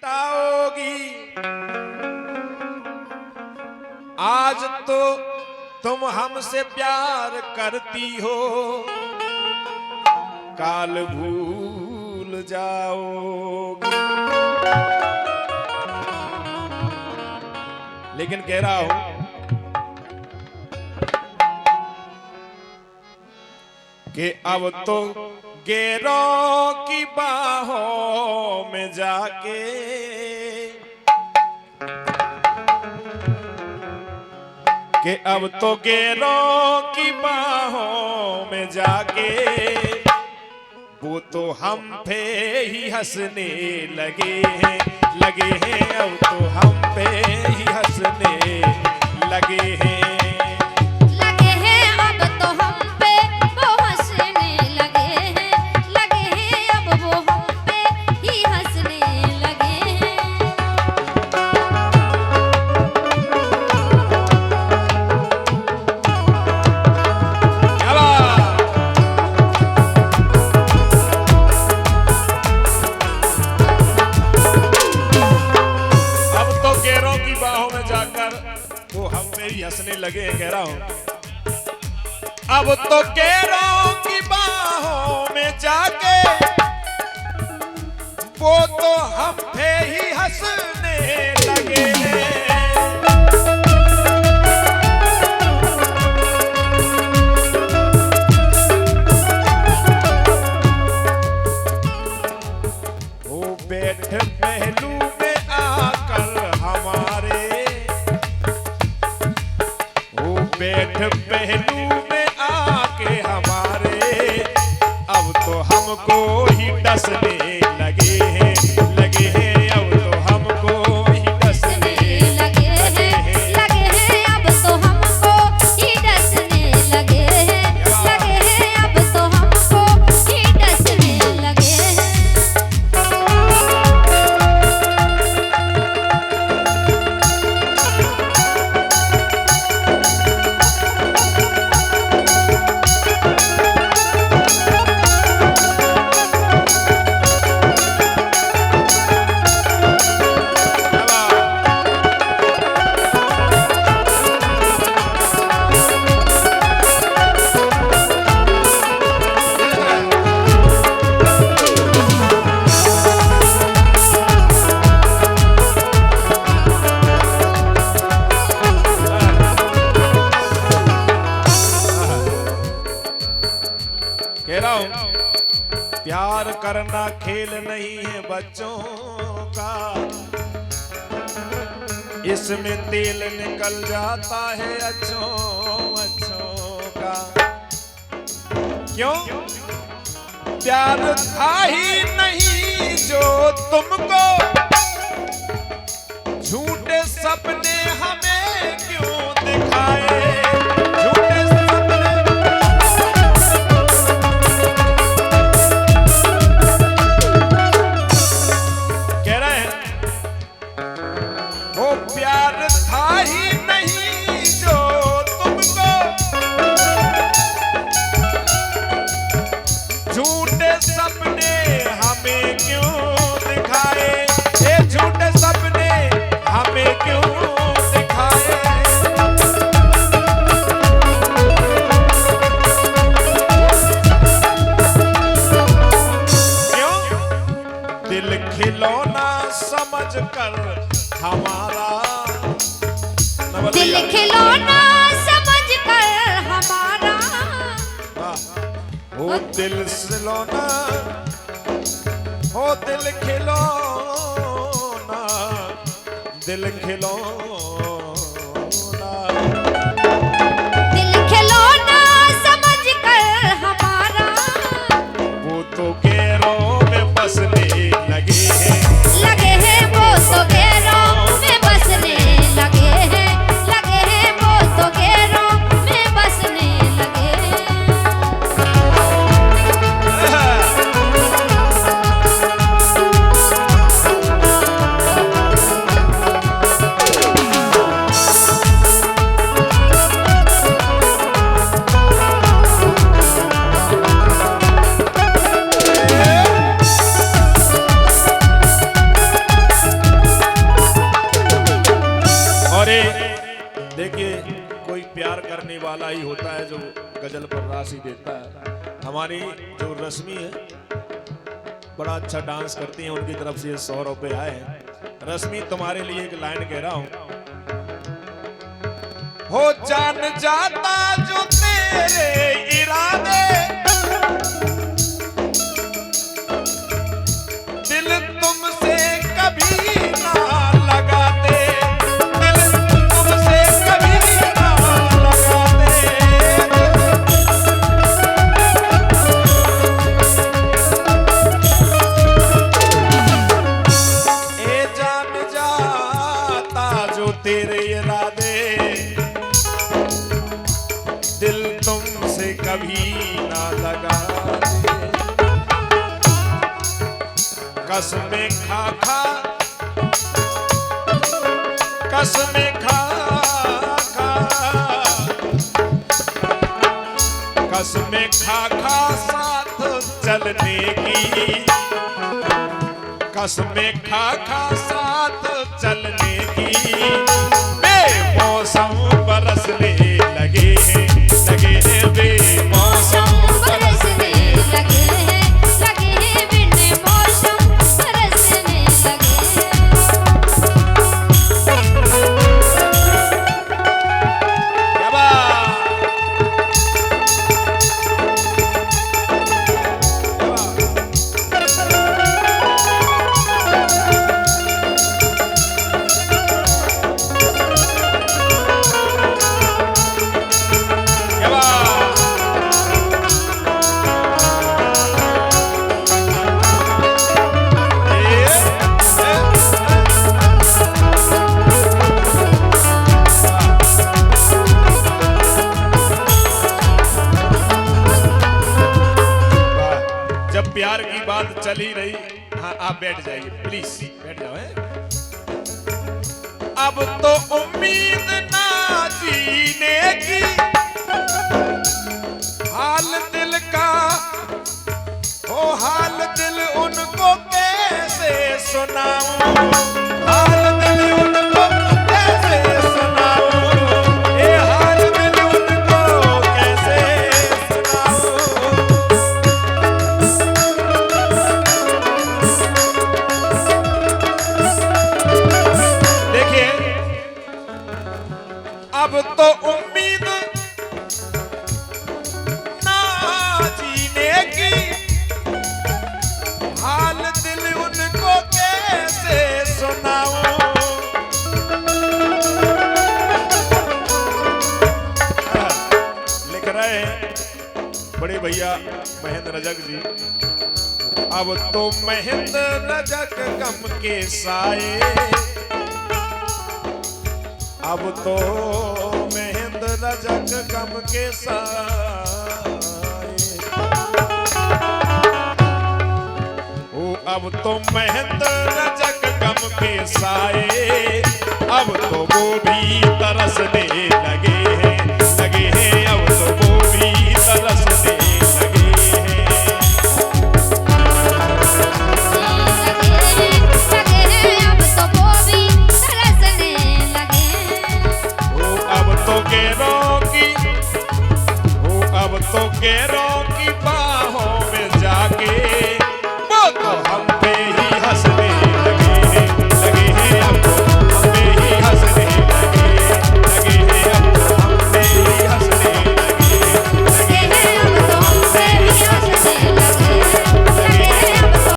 मिटाओगी। आज तो तुम हमसे प्यार करती हो, काल भूल जाओगी। लेकिन कह रहा हूं कि अब तो गैरों की बाहों में जाके कि अब तो गैरों की बाहों में जाके वो तो हम पे ही हंसने लगे हैं अब तो हम पे ही हंसने लगे हैं। हंसने लगे कह रहा हूं, अब तो गैरों की बाहों में जाके वो तो हम पे ही हंसने लगे हैं। वो बैठ पहलू में आकर हमारे, बैठ पहलू में आके हमारे, अब तो हमको ही डसने लगे हैं अब तो हमको ही डसने लगे हैं अब तो हमको ही डसने लगे हैं अब तो हमको ही डसने लगे हैं। कह रहा हूं, प्यार करना खेल नहीं है बच्चों का, इसमें तेल निकल जाता है अच्छों का। क्यों? प्यार था ही नहीं जो तुमको, झूठे सपने हमें क्यों दिखाए, झूठे सपने हमें क्यों दिखाए, ये झूठे सपने हमें क्यों दिखाए। क्यों? दिल खिलौना समझ कर हमारा, दिल खिलौना समझ कर हमारा, हो दिल खिलौना, हो दिल खिलौना, दिल खिलौना, दिल खिलौना समझ कर हमारा, वो तो गैरों में बसने लगे हैं वो तो गैरों में बसने लगे हैं वो तो गैरों में बसने लगे हैं। वाला ही होता है जो गजल पर राशि देता है। हमारी जो रश्मि है बड़ा अच्छा डांस करती है, उनकी तरफ से 100 रुपए आए हैं। रश्मि तुम्हारे लिए एक लाइन कह रहा हूं। हो जान जाता जो तेरे इरादे, दिल तुमसे कभी ना लगाते, दिल तुमसे कभी ना लगाते। ए जान जाता जो तेरे इरादे, दिल तुमसे कभी ना लगाते। कसमें खा खा, कसमें खा खा, कसमें खा खा साथ चलने की, कसमें खा खा साथ चलने की। बेमौसम बरसने लगे हैं, लगे हैं बेमौसम बरसने लगे हैं, लगे हैं बिन मौसम बरसने लगे हैं। क्या बात? क्या बात? जब प्यार की बात चल ही रही, हाँ आप बैठ जाइए प्लीज, बैठ जाओ। अब तो उम्मीद ना जीने की, हाल दिल का ओ हाल दिल उनको कैसे सुनाऊं, हाल दिल उनको कैसे सुनाऊं, ये हाल दिल उनको कैसे सुनाऊं। देखिए अब तो उम्मीद ना जीने की, हाल दिल उनको कैसे सुनाऊं। लिख रहे हैं बड़े भैया महेंद्र रजक जी। अब तो महेंद्र रजक गम के साए, अब तो महेंद्र रजक गम के साए, ओ अब तो महेंद्र रजक गम के साए, अब तो वो भी तरसने